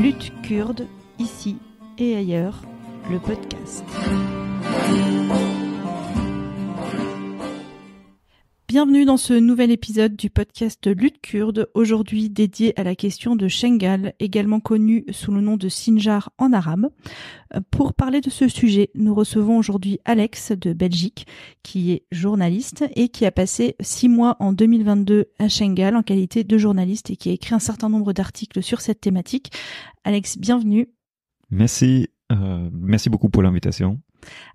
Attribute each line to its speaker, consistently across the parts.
Speaker 1: Lutte kurde, ici et ailleurs, le podcast. Bienvenue dans ce nouvel épisode du podcast Lutte kurde, aujourd'hui dédié à la question de Shengal, également connu sous le nom de Sinjar en arabe. Pour parler de ce sujet, nous recevons aujourd'hui Alex de Belgique, qui est journaliste et qui a passé 6 mois en 2022 à Shengal en qualité de journaliste et qui a écrit un certain nombre d'articles sur cette thématique. Alex, bienvenue.
Speaker 2: Merci beaucoup pour l'invitation.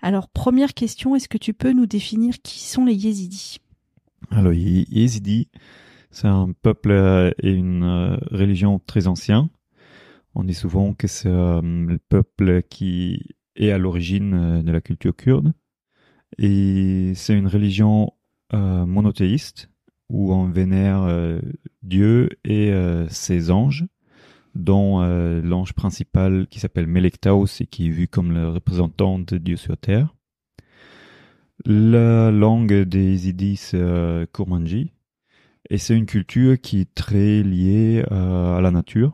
Speaker 1: Alors, première question, est-ce que tu peux nous définir qui sont les Yézidis ?
Speaker 2: Alors, les Yézidis, c'est un peuple et une religion très ancien. On dit souvent que c'est le peuple qui est à l'origine de la culture kurde. Et c'est une religion monothéiste où on vénère Dieu et ses anges, dont l'ange principal qui s'appelle Melektaos et qui est vu comme le représentant de Dieu sur terre. La langue des Yézidis, c'est Kurmanji, et c'est une culture qui est très liée à la nature.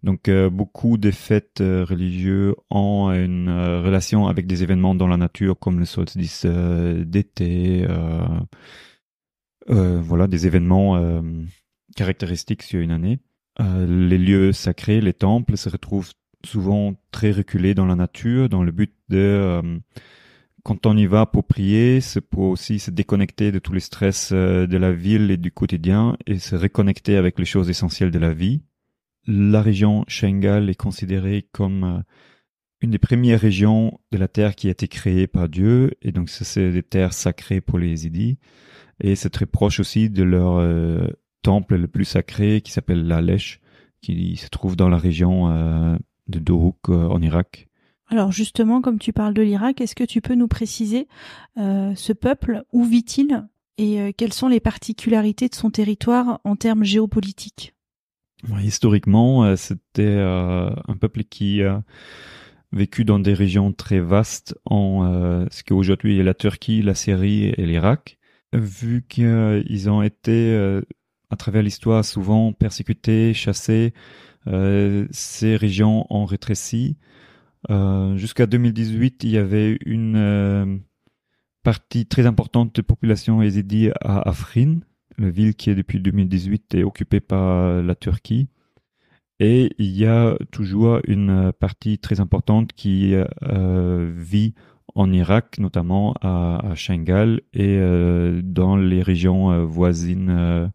Speaker 2: Donc beaucoup de fêtes religieuses ont une relation avec des événements dans la nature, comme le solstice d'été, voilà, des événements caractéristiques sur une année. Les lieux sacrés, les temples, se retrouvent souvent très reculés dans la nature, dans le but de... quand on y va pour prier, c'est pour aussi se déconnecter de tous les stress de la ville et du quotidien et se reconnecter avec les choses essentielles de la vie. La région Shengal est considérée comme une des premières régions de la terre qui a été créée par Dieu, et donc ça, c'est des terres sacrées pour les Yézidis, et c'est très proche aussi de leur temple le plus sacré qui s'appelle Lalesh, qui se trouve dans la région de Dohuk en Irak.
Speaker 1: Alors justement, comme tu parles de l'Irak, est-ce que tu peux nous préciser ce peuple, où vit-il et quelles sont les particularités de son territoire en termes géopolitiques ?
Speaker 2: Historiquement, c'était un peuple qui a vécu dans des régions très vastes en ce qu'aujourd'hui est la Turquie, la Syrie et l'Irak. Vu qu'ils ont été, à travers l'histoire, souvent persécutés, chassés, ces régions ont rétréci. Jusqu'à 2018, il y avait une partie très importante de population yézidi à Afrin, la ville qui est depuis 2018 est occupée par la Turquie. Et il y a toujours une partie très importante qui vit en Irak, notamment à Shengal et dans les régions voisines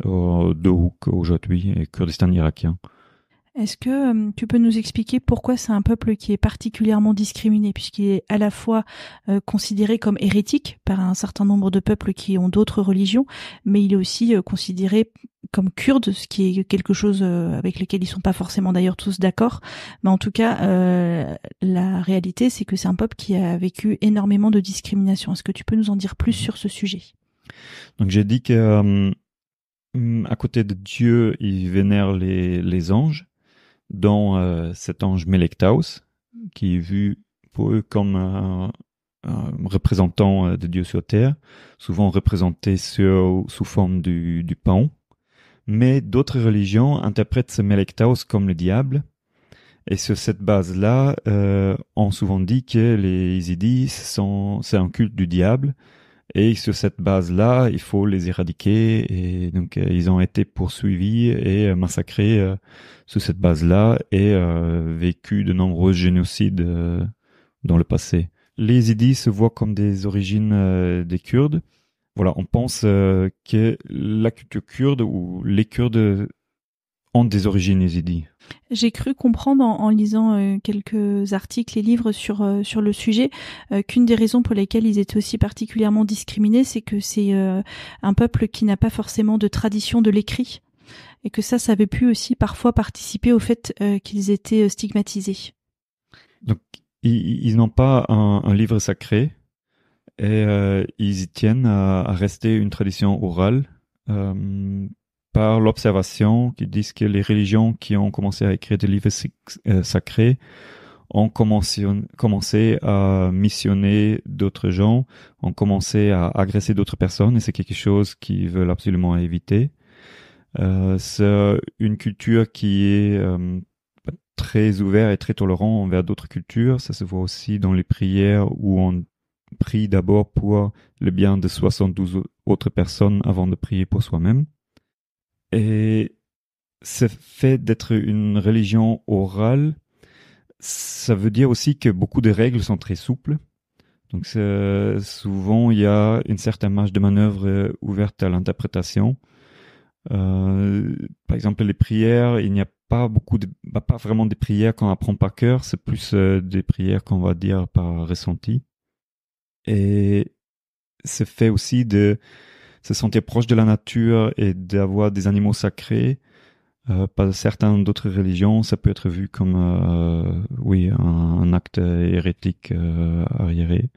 Speaker 2: Dohuk aujourd'hui et Kurdistan irakien.
Speaker 1: Est-ce que tu peux nous expliquer pourquoi c'est un peuple qui est particulièrement discriminé, puisqu'il est à la fois considéré comme hérétique par un certain nombre de peuples qui ont d'autres religions, mais il est aussi considéré comme kurde, ce qui est quelque chose avec lequel ils sont pas forcément d'ailleurs tous d'accord. Mais en tout cas, la réalité, c'est que c'est un peuple qui a vécu énormément de discrimination. Est-ce que tu peux nous en dire plus sur ce sujet ?
Speaker 2: Donc j'ai dit que à côté de Dieu, ils vénèrent les anges, dont cet ange Melektaos, qui est vu pour eux comme un représentant de Dieu sur terre, souvent représenté sous forme du paon. Mais d'autres religions interprètent ce Melektaos comme le diable, et sur cette base-là, on souvent dit que les Yézidis, c'est un culte du diable, et sur cette base-là, il faut les éradiquer, et donc ils ont été poursuivis et massacrés sur cette base-là, et vécu de nombreux génocides dans le passé. Les Yézidis se voient comme des origines des Kurdes. Voilà, on pense que la culture kurde ou les Kurdes ont des origines yézidis.
Speaker 1: J'ai cru comprendre en lisant quelques articles et livres sur le sujet qu'une des raisons pour lesquelles ils étaient aussi particulièrement discriminés, c'est que c'est un peuple qui n'a pas forcément de tradition de l'écrit et que ça avait pu aussi parfois participer au fait qu'ils étaient stigmatisés.
Speaker 2: Donc ils n'ont pas un livre sacré et ils y tiennent à rester une tradition orale. Par l'observation, qui disent que les religions qui ont commencé à écrire des livres sacrés ont commencé à missionner d'autres gens, ont commencé à agresser d'autres personnes, et c'est quelque chose qu'ils veulent absolument éviter. C'est une culture qui est très ouverts et très tolérants envers d'autres cultures. Ça se voit aussi dans les prières où on prie d'abord pour le bien de 72 autres personnes avant de prier pour soi-même. Et ce fait d'être une religion orale, ça veut dire aussi que beaucoup de règles sont très souples. Donc souvent, il y a une certaine marge de manœuvre ouverte à l'interprétation. Par exemple, les prières, il n'y a pas pas vraiment des prières qu'on apprend par cœur, c'est plus des prières qu'on va dire par ressenti. Et c'est fait aussi de se sentir proche de la nature et d'avoir des animaux sacrés. Par certaines d'autres religions, ça peut être vu comme un acte hérétique arriéré.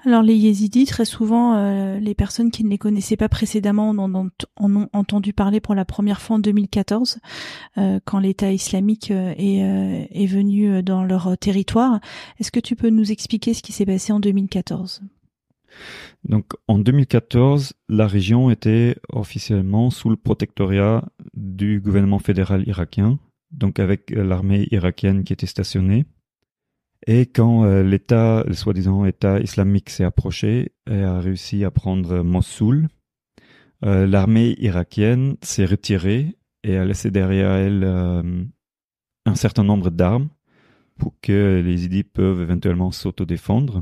Speaker 1: Alors les yézidis, très souvent, les personnes qui ne les connaissaient pas précédemment en ont entendu parler pour la première fois en 2014, quand l'État islamique est venu dans leur territoire. Est-ce que tu peux nous expliquer ce qui s'est passé en 2014 ?
Speaker 2: Donc en 2014, la région était officiellement sous le protectorat du gouvernement fédéral irakien, donc avec l'armée irakienne qui était stationnée. Et quand le soi-disant État islamique s'est approché et a réussi à prendre Mossoul, l'armée irakienne s'est retirée et a laissé derrière elle un certain nombre d'armes pour que les yézidis peuvent éventuellement s'autodéfendre.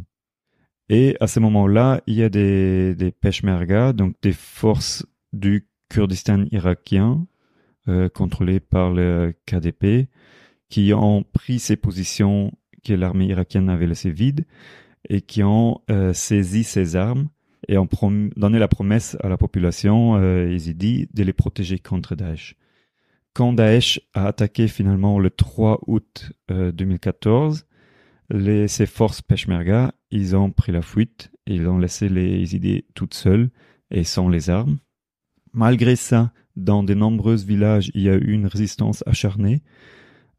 Speaker 2: Et à ce moment-là, il y a des peshmerga, donc des forces du Kurdistan irakien, contrôlées par le KDP, qui ont pris ces positions que l'armée irakienne avait laissées vides et qui ont saisi ces armes et ont donné la promesse à la population yézidi de les protéger contre Daesh. Quand Daesh a attaqué finalement le 3 août 2014, ces forces peshmerga, ils ont pris la fuite, ils ont laissé les yézidis toutes seules et sans les armes. Malgré ça, dans de nombreux villages, il y a eu une résistance acharnée.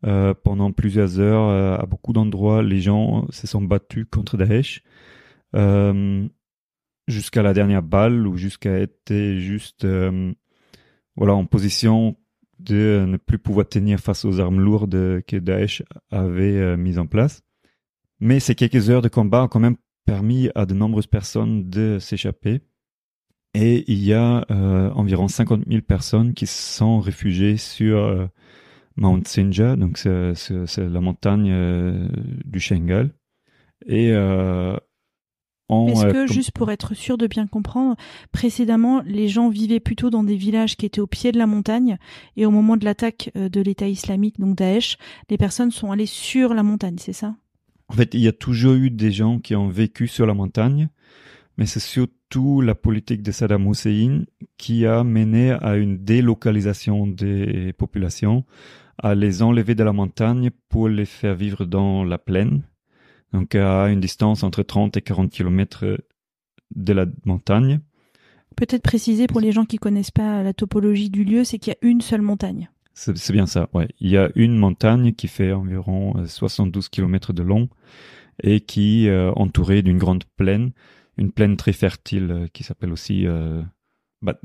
Speaker 2: Pendant plusieurs heures, à beaucoup d'endroits, les gens se sont battus contre Daesh jusqu'à la dernière balle ou jusqu'à être juste en position de ne plus pouvoir tenir face aux armes lourdes que Daesh avait mises en place. Mais ces quelques heures de combat ont quand même permis à de nombreuses personnes de s'échapper. Et il y a environ 50 000 personnes qui se sont réfugiées sur Mount Sinjar, donc c'est la montagne du Shengal. Et
Speaker 1: est-ce que, juste pour être sûr de bien comprendre, précédemment, les gens vivaient plutôt dans des villages qui étaient au pied de la montagne, et au moment de l'attaque de l'État islamique, donc Daesh, les personnes sont allées sur la montagne, c'est ça ?
Speaker 2: En fait, il y a toujours eu des gens qui ont vécu sur la montagne, mais c'est surtout la politique de Saddam Hussein qui a mené à une délocalisation des populations, à les enlever de la montagne pour les faire vivre dans la plaine, donc à une distance entre 30 et 40 kilomètres de la montagne.
Speaker 1: Peut-être préciser pour les gens qui connaissent pas la topologie du lieu, c'est qu'il y a une seule montagne.
Speaker 2: C'est bien ça, ouais. Il y a une montagne qui fait environ 72 kilomètres de long et qui est entourée d'une grande plaine, une plaine très fertile qui s'appelle aussi...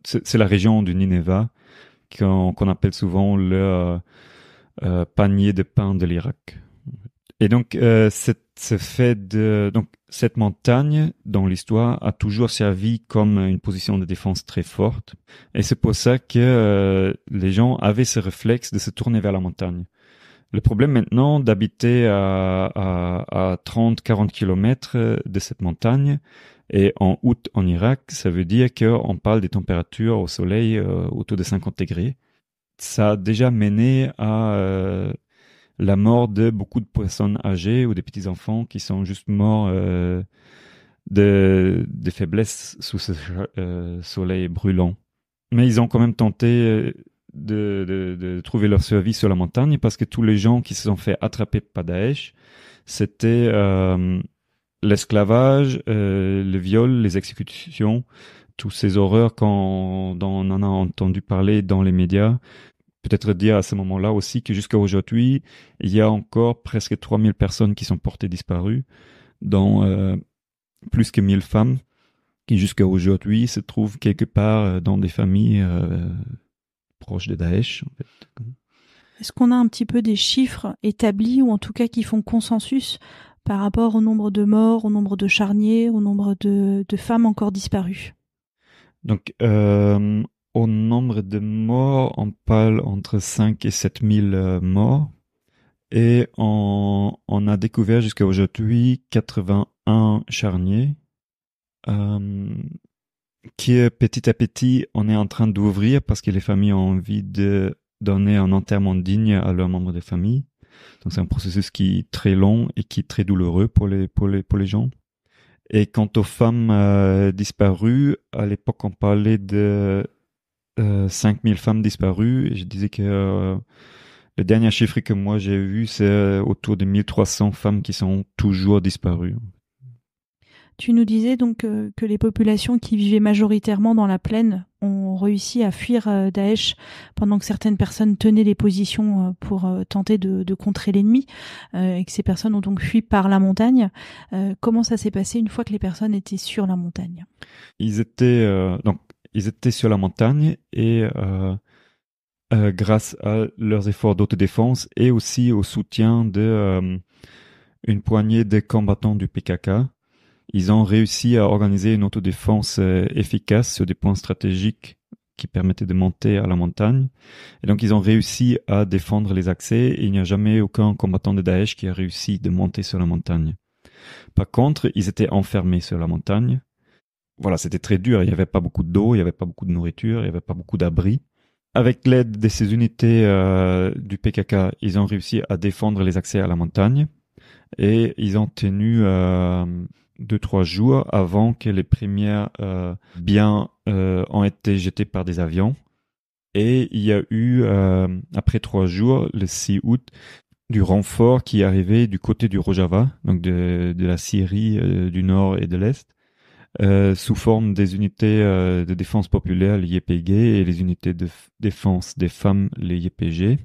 Speaker 2: c'est la région du Nineveh qu'on appelle souvent le panier de pain de l'Irak. Et donc, cette montagne, dans l'histoire, a toujours servi comme une position de défense très forte. Et c'est pour ça que les gens avaient ce réflexe de se tourner vers la montagne. Le problème maintenant d'habiter à 30-40 kilomètres de cette montagne, et en août en Irak, ça veut dire qu'on parle des températures au soleil autour de 50 degrés. Ça a déjà mené à la mort de beaucoup de personnes âgées ou des petits-enfants qui sont juste morts de faiblesse sous ce soleil brûlant. Mais ils ont quand même tenté de trouver leur survie sur la montagne parce que tous les gens qui se sont fait attraper par Daesh, c'était l'esclavage, le viol, les exécutions, tous ces horreurs dont on en a entendu parler dans les médias. Peut-être dire à ce moment-là aussi que jusqu'à aujourd'hui, il y a encore presque 3000 personnes qui sont portées disparues, dont plus que 1000 femmes qui jusqu'à aujourd'hui se trouvent quelque part dans des familles proches de Daesh. En fait.
Speaker 1: Est-ce qu'on a un petit peu des chiffres établis ou en tout cas qui font consensus par rapport au nombre de morts, au nombre de charniers, au nombre de femmes encore disparues?
Speaker 2: Donc, au nombre de morts, on parle entre 5 et 7 000 morts. Et on a découvert jusqu'à aujourd'hui 81 charniers, qui petit à petit, on est en train d'ouvrir parce que les familles ont envie de donner un enterrement digne à leurs membres de famille. Donc c'est un processus qui est très long et qui est très douloureux pour les gens. Et quant aux femmes disparues, à l'époque on parlait de 5000 femmes disparues. Et je disais que le dernier chiffre que moi j'ai vu, c'est autour de 1300 femmes qui sont toujours disparues.
Speaker 1: Tu nous disais donc que les populations qui vivaient majoritairement dans la plaine ont réussi à fuir Daesh pendant que certaines personnes tenaient les positions pour tenter de contrer l'ennemi et que ces personnes ont donc fui par la montagne. Comment ça s'est passé une fois que les personnes étaient sur la montagne?
Speaker 2: Ils étaient sur la montagne et grâce à leurs efforts d'autodéfense et aussi au soutien de une poignée de combattants du PKK, ils ont réussi à organiser une autodéfense efficace sur des points stratégiques qui permettaient de monter à la montagne. Et donc, ils ont réussi à défendre les accès et il n'y a jamais aucun combattant de Daesh qui a réussi de monter sur la montagne. Par contre, ils étaient enfermés sur la montagne. Voilà, c'était très dur. Il n'y avait pas beaucoup d'eau, il n'y avait pas beaucoup de nourriture, il n'y avait pas beaucoup d'abris. Avec l'aide de ces unités du PKK, ils ont réussi à défendre les accès à la montagne et ils ont tenu 2-3 jours avant que les premiers biens ont été jetés par des avions. Et il y a eu, après 3 jours, le 6 août, du renfort qui est arrivé du côté du Rojava, donc de la Syrie du nord et de l'est, sous forme des unités de défense populaire, les YPG, et les unités de défense des femmes, les YPG,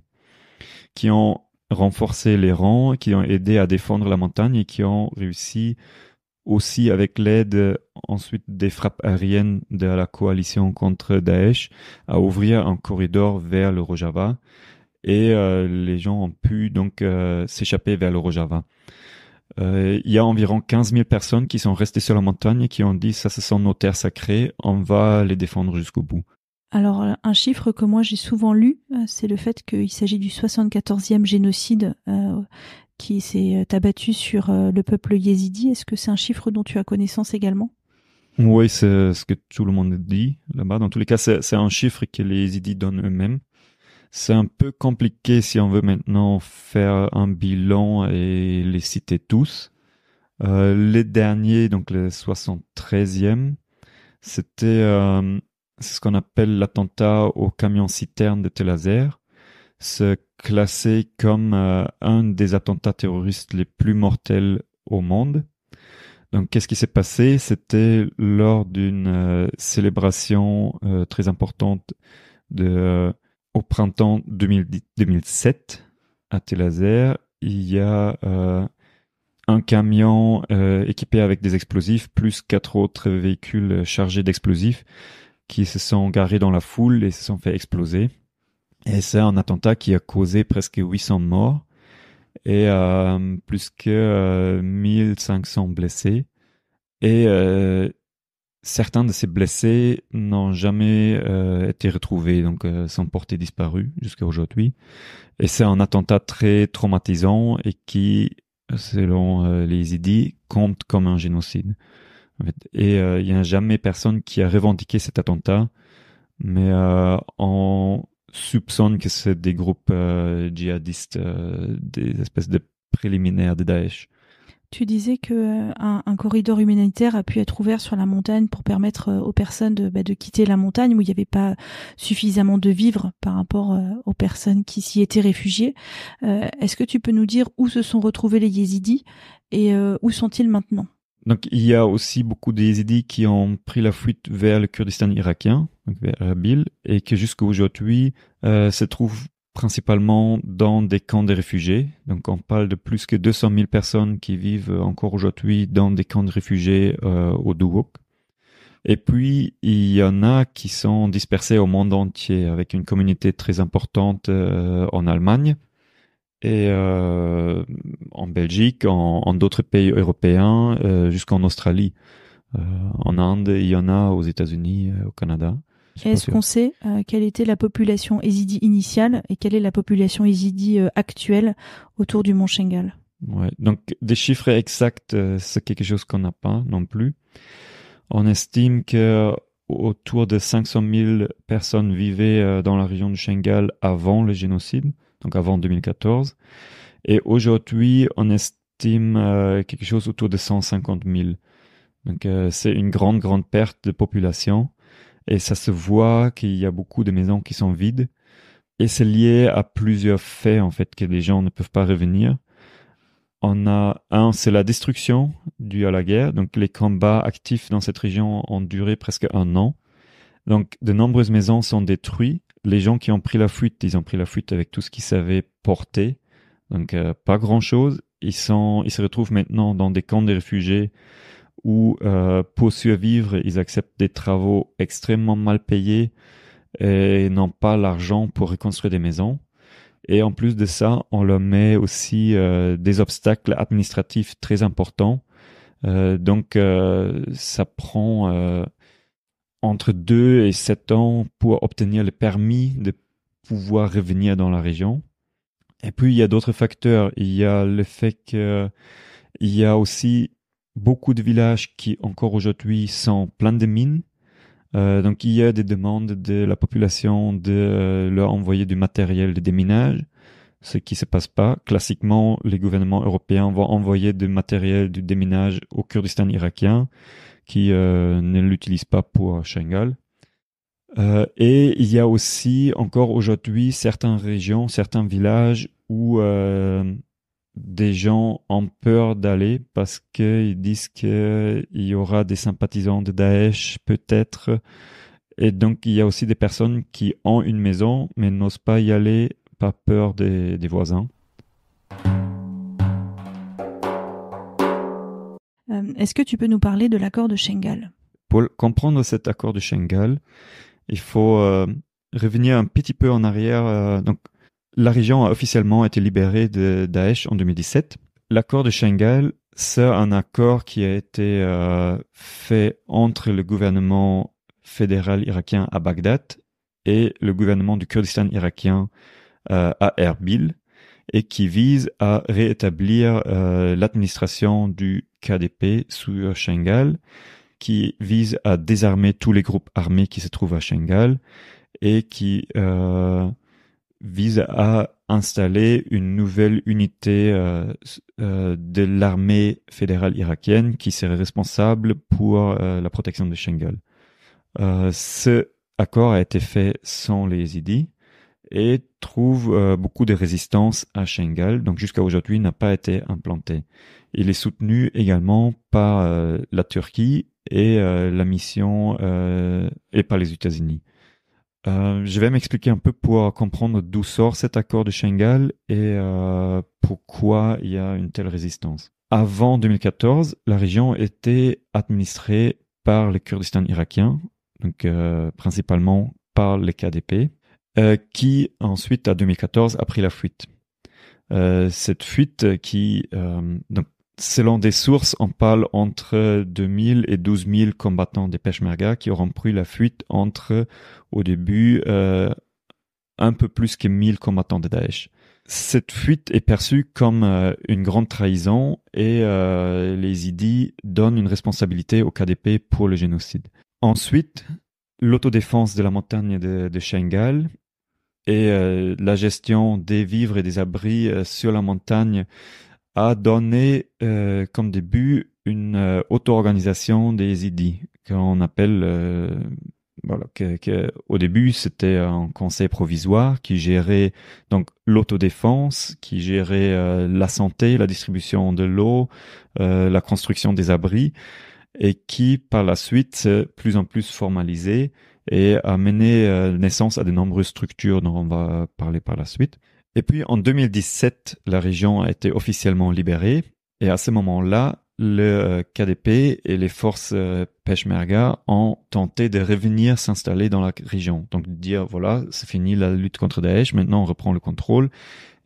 Speaker 2: qui ont renforcé les rangs, qui ont aidé à défendre la montagne et qui ont réussi aussi avec l'aide ensuite des frappes aériennes de la coalition contre Daesh à ouvrir un corridor vers le Rojava et les gens ont pu donc s'échapper vers le Rojava. Il y a environ 15 000 personnes qui sont restées sur la montagne et qui ont dit ça ce sont nos terres sacrées, on va les défendre jusqu'au bout.
Speaker 1: Alors, un chiffre que moi j'ai souvent lu, c'est le fait qu'il s'agit du 74e génocide qui s'est abattu sur le peuple yézidi. Est-ce que c'est un chiffre dont tu as connaissance également?
Speaker 2: Oui, c'est ce que tout le monde dit là-bas. Dans tous les cas, c'est un chiffre que les yézidis donnent eux-mêmes. C'est un peu compliqué si on veut maintenant faire un bilan et les citer tous. Les derniers, donc le 73e, c'était c'est ce qu'on appelle l'attentat au camion-citerne de Tel Aviv, se classer comme un des attentats terroristes les plus mortels au monde. Donc, qu'est-ce qui s'est passé? C'était lors d'une célébration très importante au printemps 2007 à Tel Aviv. Il y a un camion équipé avec des explosifs plus 4 autres véhicules chargés d'explosifs qui se sont garés dans la foule et se sont fait exploser. Et c'est un attentat qui a causé presque 800 morts et plus que 1500 blessés. Et certains de ces blessés n'ont jamais été retrouvés, donc sont portés disparus jusqu'à aujourd'hui. Et c'est un attentat très traumatisant et qui, selon les yézidis, compte comme un génocide. En fait. Et il n'y a jamais personne qui a revendiqué cet attentat, mais on soupçonne que c'est des groupes djihadistes, des espèces de préliminaires de Daesh.
Speaker 1: Tu disais que un corridor humanitaire a pu être ouvert sur la montagne pour permettre aux personnes de quitter la montagne où il n'y avait pas suffisamment de vivres par rapport aux personnes qui s'y étaient réfugiées. Est-ce que tu peux nous dire où se sont retrouvés les yézidis et où sont-ils maintenant?
Speaker 2: Donc, il y a aussi beaucoup de yézidis qui ont pris la fuite vers le Kurdistan irakien, donc vers Erbil, et que jusqu'à aujourd'hui se trouvent principalement dans des camps de réfugiés. Donc, on parle de plus que 200 000 personnes qui vivent encore aujourd'hui dans des camps de réfugiés au Duhok. Et puis, il y en a qui sont dispersés au monde entier, avec une communauté très importante en Allemagne et en Belgique, en d'autres pays européens, jusqu'en Australie. En Inde, il y en a aux États-Unis, au Canada.
Speaker 1: Est-ce qu'on sait quelle était la population yézidi initiale et quelle est la population yézidi actuelle autour du mont Shengal?
Speaker 2: Ouais. Donc, des chiffres exacts, c'est quelque chose qu'on n'a pas non plus. On estime que autour de 500 000 personnes vivaient dans la région du Shengal avant le génocide, donc avant 2014. Et aujourd'hui, on estime quelque chose autour de 150 000. Donc, c'est une grande perte de population. Et ça se voit qu'il y a beaucoup de maisons qui sont vides. Et c'est lié à plusieurs faits, en fait, que les gens ne peuvent pas revenir. On a c'est la destruction due à la guerre. Donc, les combats actifs dans cette région ont duré presque 1 an. Donc, de nombreuses maisons sont détruites. Les gens qui ont pris la fuite, ils ont pris la fuite avec tout ce qu'ils savaient porter. Donc, pas grand-chose. Ils se retrouvent maintenant dans des camps de réfugiés où, pour survivre, ils acceptent des travaux extrêmement mal payés et n'ont pas l'argent pour reconstruire des maisons. Et en plus de ça, on leur met aussi des obstacles administratifs très importants. Donc, ça prend entre 2 et 7 ans pour obtenir le permis de pouvoir revenir dans la région. Et puis, il y a d'autres facteurs. Il y a le fait qu'il y a aussi beaucoup de villages qui, encore aujourd'hui, sont pleins de mines. Donc, il y a des demandes de la population de leur envoyer du matériel de déminage, ce qui se passe pas. Classiquement, les gouvernements européens vont envoyer du matériel de déminage au Kurdistan irakien, qui ne l'utilisent pas pour Shengal. Et il y a aussi, encore aujourd'hui, certaines régions, certains villages où des gens ont peur d'aller parce qu'ils disent qu'il y aura des sympathisants de Daesh peut-être. Et donc, il y a aussi des personnes qui ont une maison mais n'osent pas y aller par peur des voisins.
Speaker 1: Est-ce que tu peux nous parler de l'accord de Shengal?
Speaker 2: Pour comprendre cet accord de Shengal, il faut revenir un petit peu en arrière. Donc, la région a officiellement été libérée de Daesh en 2017. L'accord de Shengal, c'est un accord qui a été fait entre le gouvernement fédéral irakien à Bagdad et le gouvernement du Kurdistan irakien à Erbil, et qui vise à rétablir l'administration du KDP sous Shengal, qui vise à désarmer tous les groupes armés qui se trouvent à Shengal et qui vise à installer une nouvelle unité de l'armée fédérale irakienne qui serait responsable pour la protection de Shengal. Ce accord a été fait sans les yézidis et trouve beaucoup de résistance à Shengal, donc jusqu'à aujourd'hui n'a pas été implanté. Il est soutenu également par la Turquie et la mission et par les États-Unis. Je vais m'expliquer un peu pour comprendre d'où sort cet accord de Shengal et pourquoi il y a une telle résistance. Avant 2014, la région était administrée par le Kurdistan irakien, donc principalement par les KDP, qui ensuite, à 2014, a pris la fuite. Cette fuite qui, donc, selon des sources, on parle entre 2000 et 12 000 combattants des Peshmerga qui auront pris la fuite entre, au début, un peu plus que 1000 combattants de Daesh. Cette fuite est perçue comme une grande trahison et les yézidis donnent une responsabilité au KDP pour le génocide. Ensuite, l'autodéfense de la montagne de Shengal et la gestion des vivres et des abris sur la montagne a donné comme début une auto-organisation des yézidis qu'on appelle voilà, au début c'était un conseil provisoire qui gérait donc l'autodéfense, qui gérait la santé, la distribution de l'eau, la construction des abris, et qui par la suite s'est plus en plus formalisé et a mené naissance à de nombreuses structures dont on va parler par la suite. Et puis en 2017, la région a été officiellement libérée, et à ce moment-là, le KDP et les forces Peshmerga ont tenté de revenir s'installer dans la région. Donc de dire, voilà, c'est fini la lutte contre Daesh, maintenant on reprend le contrôle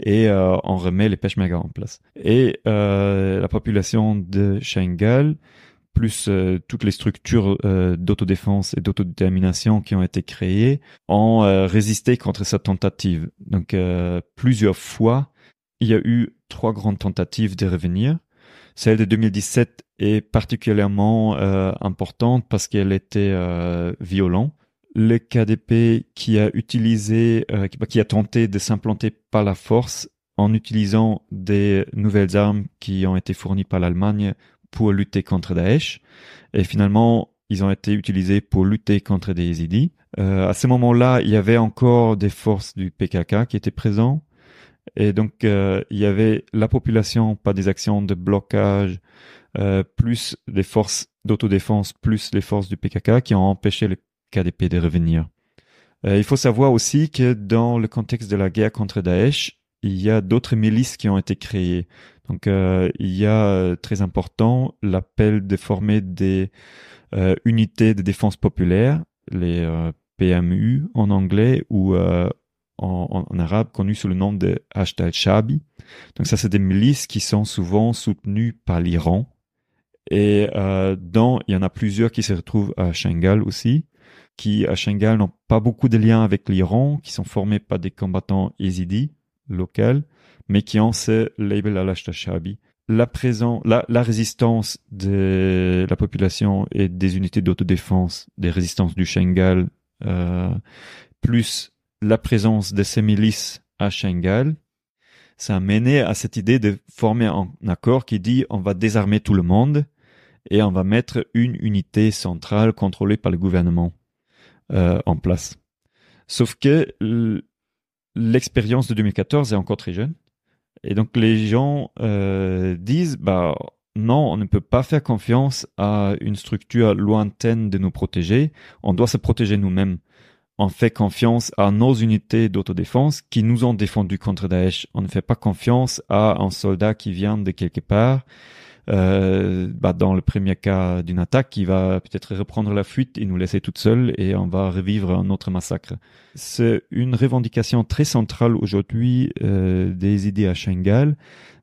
Speaker 2: et on remet les Peshmerga en place. Et la population de Shangal, plus toutes les structures d'autodéfense et d'autodétermination qui ont été créées, ont résisté contre cette tentative. Donc plusieurs fois, il y a eu 3 grandes tentatives de revenir. Celle de 2017 est particulièrement importante parce qu'elle était violente. Le KDP qui a qui a tenté de s'implanter par la force en utilisant des nouvelles armes qui ont été fournies par l'Allemagne pour lutter contre Daesh. Et finalement, ils ont été utilisés pour lutter contre des yézidis. À ce moment-là, il y avait encore des forces du PKK qui étaient présentes. Et donc, il y avait la population par des actions de blocage, plus les forces d'autodéfense, plus les forces du PKK qui ont empêché le KDP de revenir. Il faut savoir aussi que dans le contexte de la guerre contre Daesh, il y a d'autres milices qui ont été créées. Donc, il y a, très important, l'appel de former des unités de défense populaire, les PMU en anglais, ou en arabe connu sous le nom de Hashd al-Shabi. Donc ça, c'est des milices qui sont souvent soutenues par l'Iran. Et il y en a plusieurs qui se retrouvent à Shangal aussi, qui à Shangal n'ont pas beaucoup de liens avec l'Iran, qui sont formés par des combattants yézidis locaux, mais qui ont ce label al-Hashd al-Shabi. La résistance de la population et des unités d'autodéfense, des résistances du Shangal, plus la présence de ces milices à Shangal, ça a mené à cette idée de former un accord qui dit on va désarmer tout le monde et on va mettre une unité centrale contrôlée par le gouvernement en place. Sauf que l'expérience de 2014 est encore très jeune et donc les gens disent non, on ne peut pas faire confiance à une structure lointaine de nous protéger, on doit se protéger nous-mêmes. On fait confiance à nos unités d'autodéfense qui nous ont défendus contre Daesh. On ne fait pas confiance à un soldat qui vient de quelque part, dans le premier cas d'une attaque, qui va peut-être reprendre la fuite et nous laisser toutes seules et on va revivre un autre massacre. C'est une revendication très centrale aujourd'hui des idées à Shangal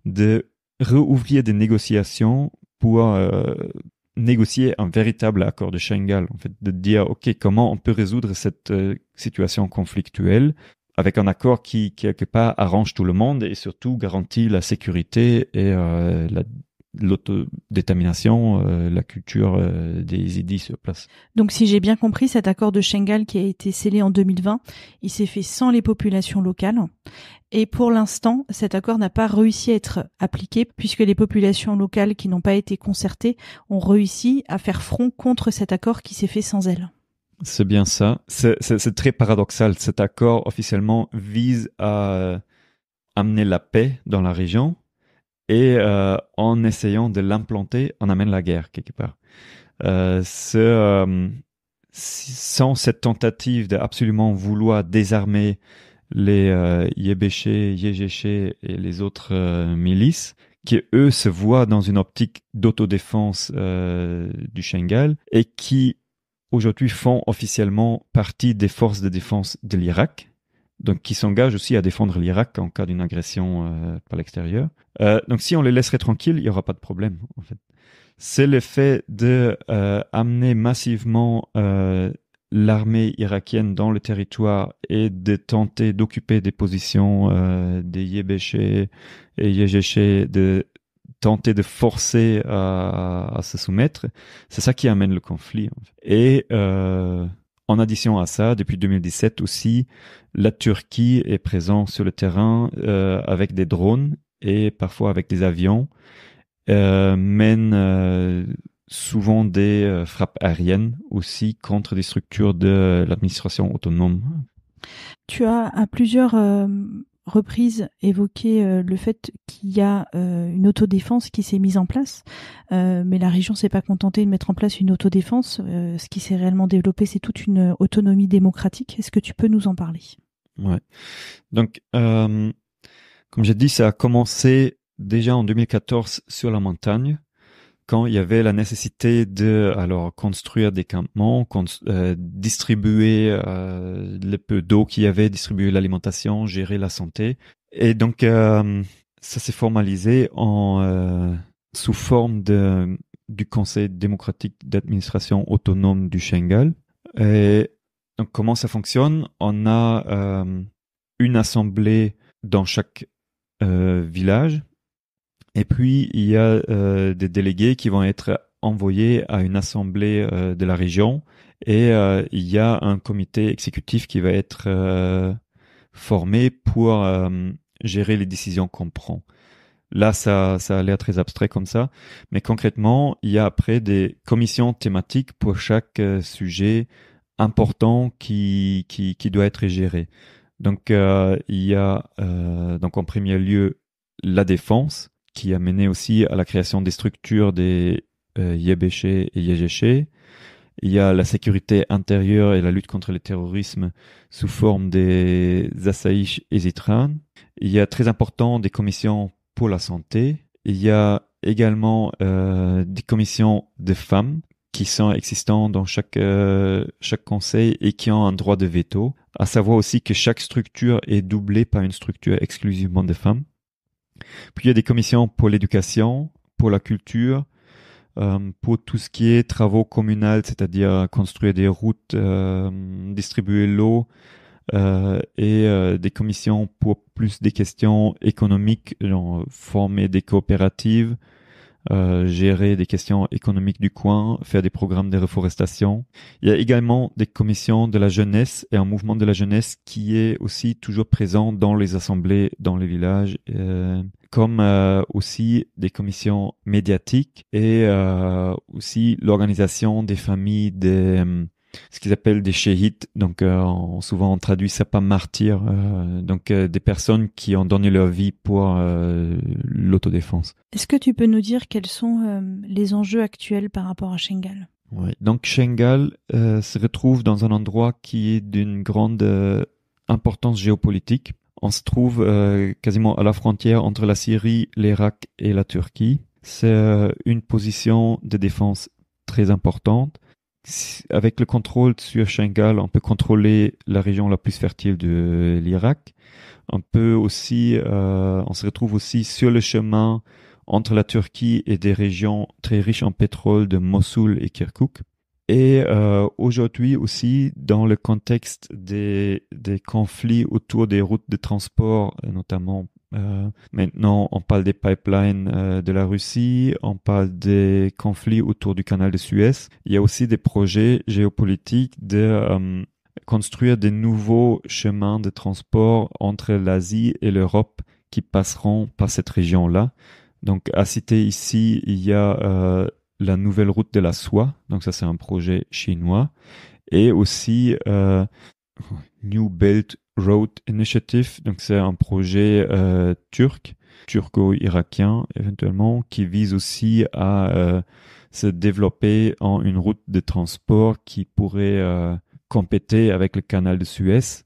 Speaker 2: de rouvrir des négociations pour négocier un véritable accord de Shangal, en fait, de dire ok, comment on peut résoudre cette situation conflictuelle avec un accord qui quelque part arrange tout le monde et surtout garantit la sécurité et l'autodétermination, la culture des yézidis sur place.
Speaker 1: Donc si j'ai bien compris, cet accord de Shangal qui a été scellé en 2020, il s'est fait sans les populations locales. Et pour l'instant, cet accord n'a pas réussi à être appliqué puisque les populations locales qui n'ont pas été concertées ont réussi à faire front contre cet accord qui s'est fait sans elles.
Speaker 2: C'est bien ça. C'est très paradoxal. Cet accord officiellement vise à amener la paix dans la région et en essayant de l'implanter, on amène la guerre quelque part. Sans cette tentative d'absolument vouloir désarmer les Yébéché, Yéjéché et les autres milices, qui eux se voient dans une optique d'autodéfense du Shangal et qui aujourd'hui font officiellement partie des forces de défense de l'Irak, donc qui s'engagent aussi à défendre l'Irak en cas d'une agression par l'extérieur. Donc si on les laisserait tranquilles, il n'y aura pas de problème en fait. C'est le fait de amener massivement l'armée irakienne dans le territoire et de tenter d'occuper des positions des Yébéché et Yéjéché, de tenter de forcer à se soumettre, c'est ça qui amène le conflit. En fait. Et en addition à ça, depuis 2017 aussi, la Turquie est présente sur le terrain avec des drones et parfois avec des avions, mène souvent des frappes aériennes aussi contre des structures de l'administration autonome.
Speaker 1: Tu as à plusieurs reprises évoqué le fait qu'il y a une autodéfense qui s'est mise en place, mais la région s'est pas contentée de mettre en place une autodéfense. Ce qui s'est réellement développé, c'est toute une autonomie démocratique. Est-ce que tu peux nous en parler ?
Speaker 2: Ouais. Donc, comme j'ai dit, ça a commencé déjà en 2014 sur la montagne. quand il y avait la nécessité de alors construire des campements, distribuer le peu d'eau qu'il y avait, distribuer l'alimentation, gérer la santé. Et donc ça s'est formalisé sous forme du Conseil démocratique d'administration autonome du Shengal. Et donc comment ça fonctionne? On a une assemblée dans chaque village. Et puis, il y a des délégués qui vont être envoyés à une assemblée de la région et il y a un comité exécutif qui va être formé pour gérer les décisions qu'on prend. Là, ça a l'air très abstrait comme ça, mais concrètement, il y a après des commissions thématiques pour chaque sujet important qui doit être géré. Donc, il y a donc en premier lieu la défense, qui a mené aussi à la création des structures des Yebeshe et Yegeshe. Il y a la sécurité intérieure et la lutte contre le terrorisme sous forme des Asaïch et Zitran. Il y a très important des commissions pour la santé. Il y a également des commissions de femmes qui sont existantes dans chaque conseil et qui ont un droit de veto. À savoir aussi que chaque structure est doublée par une structure exclusivement de femmes. Puis il y a des commissions pour l'éducation, pour la culture, pour tout ce qui est travaux communaux, c'est-à-dire construire des routes, distribuer l'eau, et des commissions pour plus des questions économiques, genre former des coopératives, gérer des questions économiques du coin, faire des programmes de reforestation. Il y a également des commissions de la jeunesse et un mouvement de la jeunesse qui est aussi toujours présent dans les assemblées, dans les villages, comme aussi des commissions médiatiques et aussi l'organisation des familles ce qu'ils appellent des shéhites, donc souvent on traduit ça par martyrs, donc des personnes qui ont donné leur vie pour l'autodéfense.
Speaker 1: Est-ce que tu peux nous dire quels sont les enjeux actuels par rapport à Shengal?
Speaker 2: Oui. Donc Shengal se retrouve dans un endroit qui est d'une grande importance géopolitique. On se trouve quasiment à la frontière entre la Syrie, l'Irak et la Turquie. C'est une position de défense très importante. Avec le contrôle sur Shengal, on peut contrôler la région la plus fertile de l'Irak. On peut aussi, on se retrouve aussi sur le chemin entre la Turquie et des régions très riches en pétrole de Mossoul et Kirkouk. Et aujourd'hui aussi, dans le contexte des conflits autour des routes de transport, notamment maintenant on parle des pipelines de la Russie, on parle des conflits autour du canal de Suez. Il y a aussi des projets géopolitiques de construire des nouveaux chemins de transport entre l'Asie et l'Europe qui passeront par cette région-là. Donc à citer ici, il y a la nouvelle route de la soie, donc ça c'est un projet chinois, et aussi New Belt Road Initiative, donc c'est un projet turco-irakien éventuellement, qui vise aussi à se développer en une route de transport qui pourrait compéter avec le canal de Suez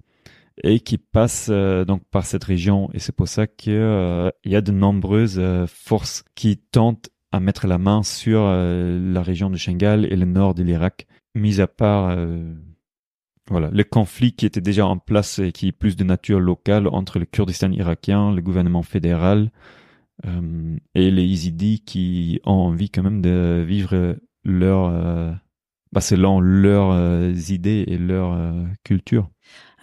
Speaker 2: et qui passe donc par cette région. Et c'est pour ça qu'il y a de nombreuses forces qui tentent à mettre la main sur la région de Shengal et le nord de l'Irak, mis à part voilà, le conflit qui était déjà en place et qui est plus de nature locale entre le Kurdistan irakien, le gouvernement fédéral et les Yézidis qui ont envie quand même de vivre selon leurs idées et leur culture.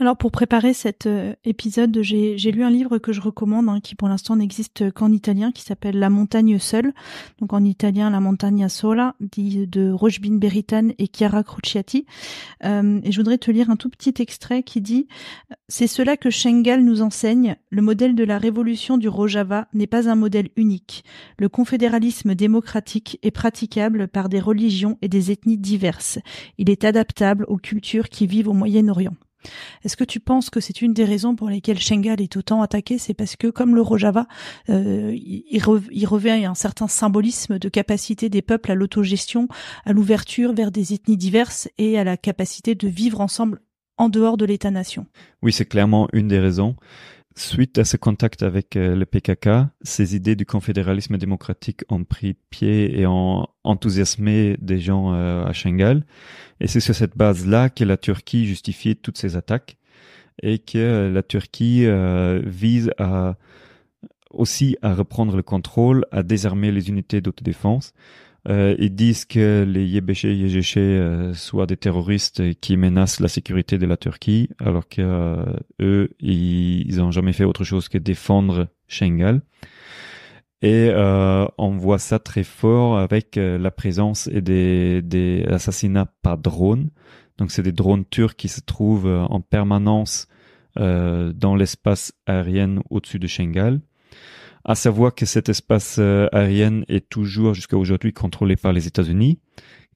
Speaker 1: Alors pour préparer cet épisode, j'ai lu un livre que je recommande, qui pour l'instant n'existe qu'en italien, qui s'appelle La montagne seule. Donc en italien, La montagna sola, dit de Rojbin Beritan et Chiara Cruciati. Et je voudrais te lire un tout petit extrait qui dit « C'est cela que Shengal nous enseigne. Le modèle de la révolution du Rojava n'est pas un modèle unique. Le confédéralisme démocratique est praticable par des religions et des ethnies diverses. Il est adaptable aux cultures qui vivent au Moyen-Orient. » Est-ce que tu penses que c'est une des raisons pour lesquelles Shengal est autant attaqué? C'est parce que, comme le Rojava, il revêt un certain symbolisme de capacité des peuples à l'autogestion, à l'ouverture vers des ethnies diverses et à la capacité de vivre ensemble en dehors de l'État-nation.
Speaker 2: Oui, c'est clairement une des raisons. suite à ce contact avec le PKK, ces idées du confédéralisme démocratique ont pris pied et ont enthousiasmé des gens à Shengal. Et c'est sur cette base-là que la Turquie justifiait toutes ces attaques et que la Turquie vise aussi à reprendre le contrôle, à désarmer les unités d'autodéfense. Ils disent que les Yébeché soient des terroristes qui menacent la sécurité de la Turquie, alors que eux, ils ont jamais fait autre chose que défendre Shengal. Et on voit ça très fort avec la présence et des assassinats par drone. Donc c'est des drones turcs qui se trouvent en permanence dans l'espace aérien au-dessus de Shengal. À savoir que cet espace aérien est toujours jusqu'à aujourd'hui contrôlé par les États-Unis,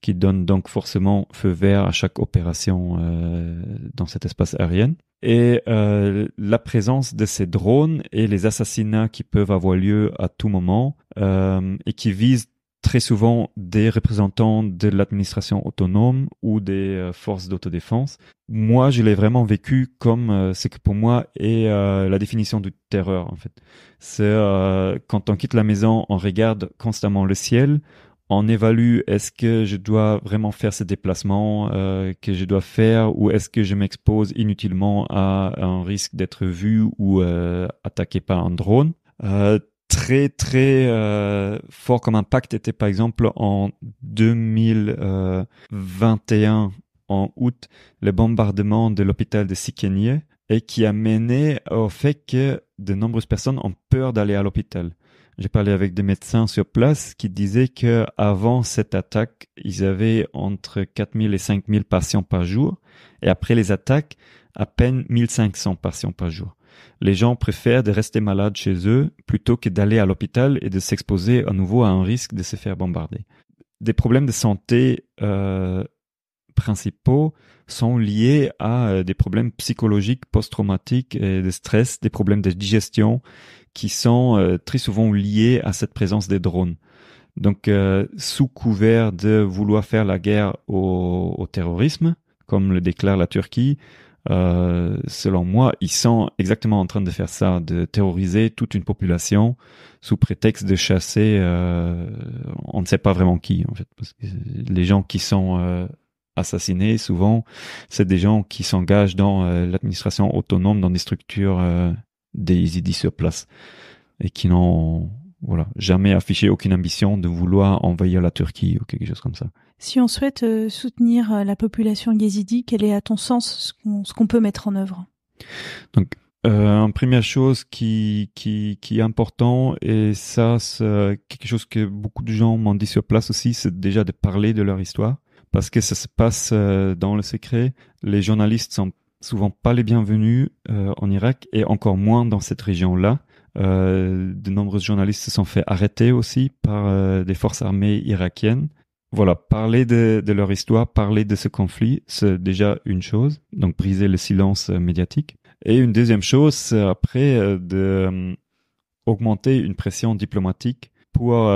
Speaker 2: qui donnent donc forcément feu vert à chaque opération dans cet espace aérien. Et la présence de ces drones et les assassinats qui peuvent avoir lieu à tout moment et qui visent très souvent des représentants de l'administration autonome ou des forces d'autodéfense. Moi, je l'ai vraiment vécu comme ce que pour moi est la définition du terreur, en fait. C'est quand on quitte la maison, on regarde constamment le ciel, on évalue est-ce que je dois vraiment faire ce déplacement que je dois faire ou est-ce que je m'expose inutilement à un risque d'être vu ou attaqué par un drone. Très fort comme impact était par exemple en 2021 en août le bombardement de l'hôpital de Sikeniye et qui a mené au fait que de nombreuses personnes ont peur d'aller à l'hôpital. J'ai parlé avec des médecins sur place qui disaient que avant cette attaque, ils avaient entre 4000 et 5000 patients par jour et après les attaques, à peine 1500 patients par jour. Les gens préfèrent de rester malades chez eux plutôt que d'aller à l'hôpital et de s'exposer à nouveau à un risque de se faire bombarder. Des problèmes de santé principaux sont liés à des problèmes psychologiques, post-traumatiques et de stress, des problèmes de digestion qui sont très souvent liés à cette présence des drones. Donc, sous couvert de vouloir faire la guerre au terrorisme, comme le déclare la Turquie, selon moi, ils sont exactement en train de faire ça, de terroriser toute une population sous prétexte de chasser, on ne sait pas vraiment qui, en fait, parce que les gens qui sont assassinés, souvent, c'est des gens qui s'engagent dans l'administration autonome, dans des structures des Yézidis sur place, et qui n'ont jamais affiché aucune ambition de vouloir envahir la Turquie ou quelque chose comme ça.
Speaker 1: Si on souhaite soutenir la population yézidi, quel est à ton sens ce qu'on peut mettre en œuvre?
Speaker 2: Donc, une première chose qui est important, et ça c'est quelque chose que beaucoup de gens m'ont dit sur place aussi, c'est déjà de parler de leur histoire, parce que ça se passe dans le secret. Les journalistes sont souvent pas les bienvenus en Irak et encore moins dans cette région-là. De nombreux journalistes se sont fait arrêter aussi par des forces armées irakiennes. Voilà, parler de leur histoire, parler de ce conflit, c'est déjà une chose. Donc briser le silence médiatique. Et une deuxième chose, c'est après de augmenter une pression diplomatique pour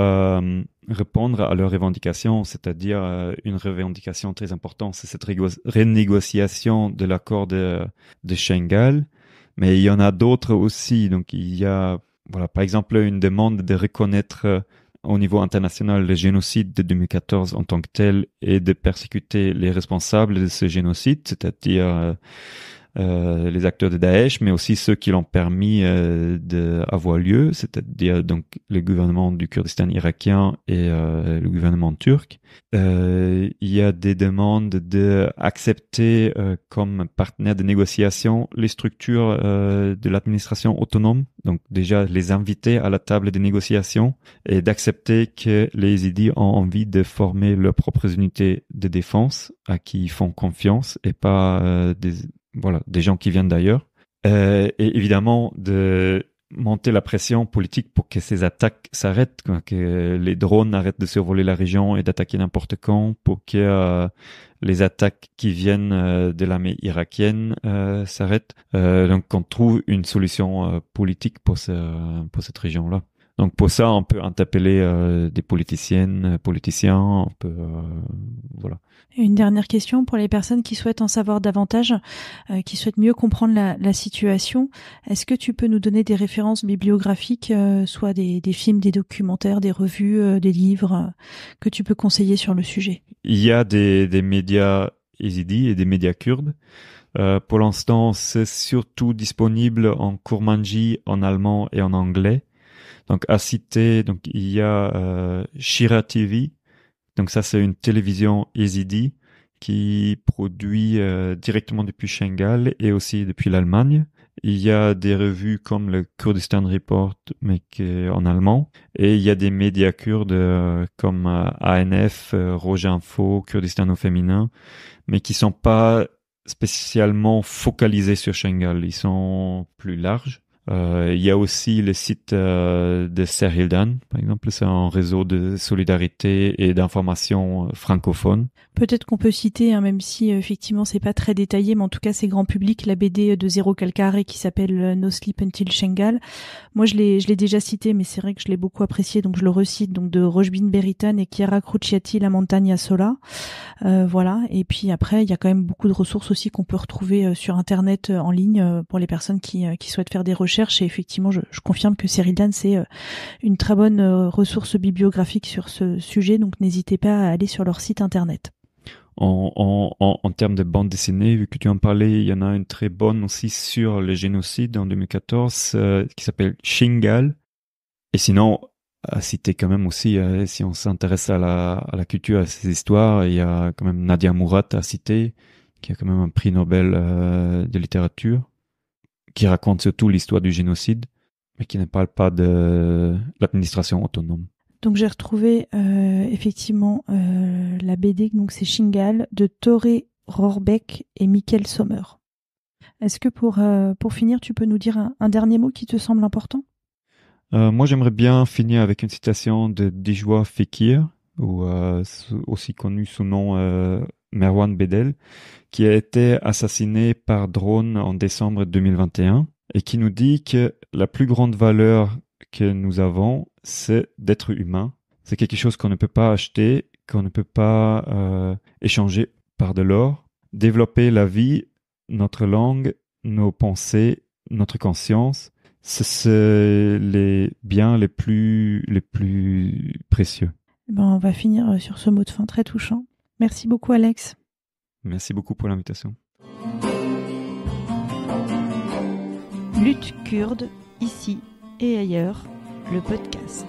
Speaker 2: répondre à leurs revendications, c'est-à-dire une revendication très importante, c'est cette renégociation de l'accord de Shengal. Mais il y en a d'autres aussi. Donc il y a, par exemple, une demande de reconnaître au niveau international le génocide de 2014 en tant que tel et de persécuter les responsables de ce génocide, c'est-à-dire les acteurs de Daesh, mais aussi ceux qui l'ont permis d'avoir lieu, c'est-à-dire donc le gouvernement du Kurdistan irakien et le gouvernement turc. Il y a des demandes d'accepter comme partenaire de négociation les structures de l'administration autonome, donc déjà les inviter à la table des négociations et d'accepter que les Yézidis ont envie de former leurs propres unités de défense à qui ils font confiance et pas des gens qui viennent d'ailleurs. Et évidemment, de monter la pression politique pour que ces attaques s'arrêtent, que les drones arrêtent de survoler la région et d'attaquer n'importe quand, pour que les attaques qui viennent de l'armée irakienne s'arrêtent. Donc qu'on trouve une solution politique pour cette région-là. Donc pour ça, on peut interpeller des politiciens, on peut voilà.
Speaker 1: Et une dernière question pour les personnes qui souhaitent en savoir davantage, qui souhaitent mieux comprendre la situation. Est-ce que tu peux nous donner des références bibliographiques, soit des films, des documentaires, des revues, des livres que tu peux conseiller sur le sujet?
Speaker 2: Il y a des médias yézidis et des médias kurdes. Pour l'instant, c'est surtout disponible en kurmanji, en allemand et en anglais. Donc à citer, donc il y a Shira TV. Donc ça, c'est une télévision yézidi qui produit directement depuis Shengal et aussi depuis l'Allemagne. Il y a des revues comme le Kurdistan Report, mais qui est en allemand. Et il y a des médias kurdes comme ANF, Rouge Info, Kurdistan au féminin, mais qui sont pas spécialement focalisés sur Shengal. Ils sont plus larges. Il y a aussi le site de Serhildan, par exemple, c'est un réseau de solidarité et d'information francophone.
Speaker 1: Peut-être qu'on peut citer, hein, même si effectivement c'est pas très détaillé, mais en tout cas c'est grand public, la BD de Zero Calcare qui s'appelle No Sleep Until Shengal. Moi je l'ai déjà cité, mais c'est vrai que je l'ai beaucoup apprécié, donc je le recite, donc de Rojbin Beritan et Chiara Cruciati, La Montagna Sola. Voilà. Et puis après il y a quand même beaucoup de ressources aussi qu'on peut retrouver sur internet en ligne pour les personnes qui souhaitent faire des recherches. Et effectivement je confirme que Serhildan c'est une très bonne ressource bibliographique sur ce sujet, donc n'hésitez pas à aller sur leur site internet.
Speaker 2: En termes de bande dessinée, vu que tu en parlais, il y en a une très bonne aussi sur le génocide en 2014 qui s'appelle Shingal. Et sinon, à citer quand même aussi, si on s'intéresse à la culture, à ces histoires, il y a quand même Nadia Murad à citer, qui a quand même un prix Nobel de littérature, qui raconte surtout l'histoire du génocide, mais qui ne parle pas de l'administration autonome.
Speaker 1: Donc j'ai retrouvé effectivement la BD, donc c'est Shingal de Tore Rohrbeck et Michael Sommer. Est-ce que pour finir, tu peux nous dire un dernier mot qui te semble important ?
Speaker 2: Moi, j'aimerais bien finir avec une citation de Dijwa Fekir, ou aussi connu sous nom Merwan Bedel, qui a été assassiné par drone en décembre 2021 et qui nous dit que la plus grande valeur que nous avons, c'est d'être humain. C'est quelque chose qu'on ne peut pas acheter, qu'on ne peut pas échanger par de l'or. Développer la vie, notre langue, nos pensées, notre conscience, c'est les biens les plus précieux.
Speaker 1: On va finir sur ce mot de fin très touchant. Merci beaucoup Alex.
Speaker 2: Merci beaucoup pour l'invitation.
Speaker 1: Lutte kurde, ici et ailleurs, le podcast.